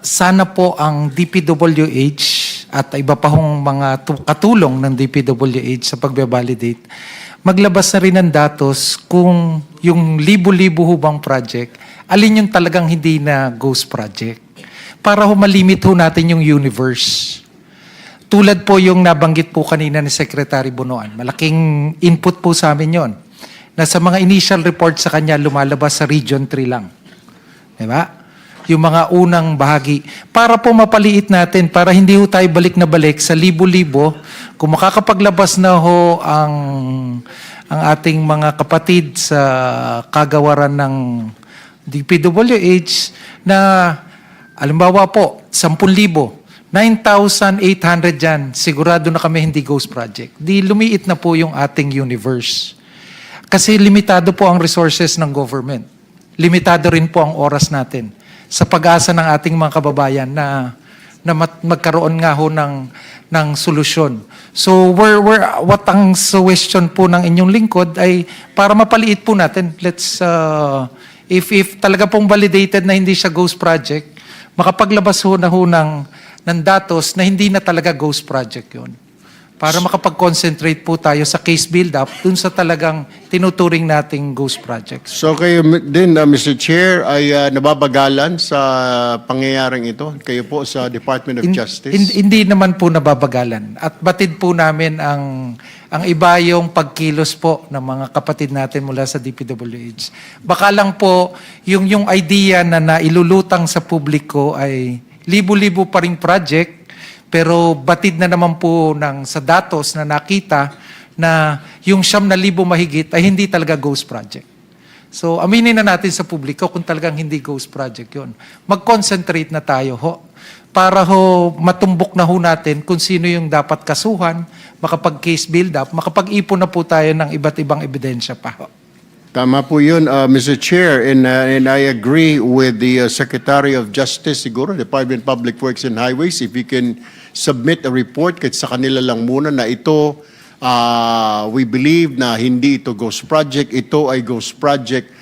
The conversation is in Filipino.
Sana po ang DPWH at iba pa hong mga katulong ng DPWH sa pagbe-validate, maglabas na rin ng datos kung yung libo-libo hubang project, alin yung talagang hindi na ghost project. Para malimit ho natin yung universe. Tulad po yung nabanggit po kanina ni Secretary Bunoan, malaking input po sa amin yon. Na sa mga initial report sa kanya, lumalabas sa Region 3 lang. Diba? Yung mga unang bahagi. Para po mapaliit natin, para hindi ho tayo balik na balik sa libo-libo, kung makakapaglabas na ho ang ating mga kapatid sa kagawaran ng DPWH na, alimbawa po, 10,000, 9,800 dyan, sigurado na kami hindi ghost project. Di lumiit na po yung ating universe. Kasi limitado po ang resources ng government. Limitado rin po ang oras natin sa pag-asa ng ating mga kababayan na magkaroon nga ho ng solusyon. So what ang suggestion po ng inyong lingkod ay para mapaliit po natin. Let's if talaga pong validated na hindi siya ghost project, makapaglabas ho ng datos na hindi na talaga ghost project 'yon. Para makapag-concentrate po tayo sa case build-up dun sa talagang tinuturing nating ghost projects. So kayo din, Mr. Chair, ay nababagalan sa pangyayaring ito? Kayo po sa Department of Justice? Hindi naman po nababagalan. At batid po namin ang iba yung pagkilos po ng mga kapatid natin mula sa DPWH. Baka lang po yung idea na nailulutang sa publiko ay libo-libo pa ring project, pero batid na naman po sa datos na nakita na yung 9,000 mahigit ay hindi talaga ghost project. So aminin na natin sa publiko kung talagang hindi ghost project yon. Mag-concentrate na tayo ho para matumbok na ho natin kung sino yung dapat kasuhan, makapag-case build up, makapag-ipon na po tayo ng iba't ibang ebidensya pa ho. Tama po yun, Mr. Chair, and I agree with the Secretary of Justice, siguro, Department of Public Works and Highways, if you can submit a report kahit sa kanila lang muna na ito, we believe na hindi ito ghost project, ito ay ghost project.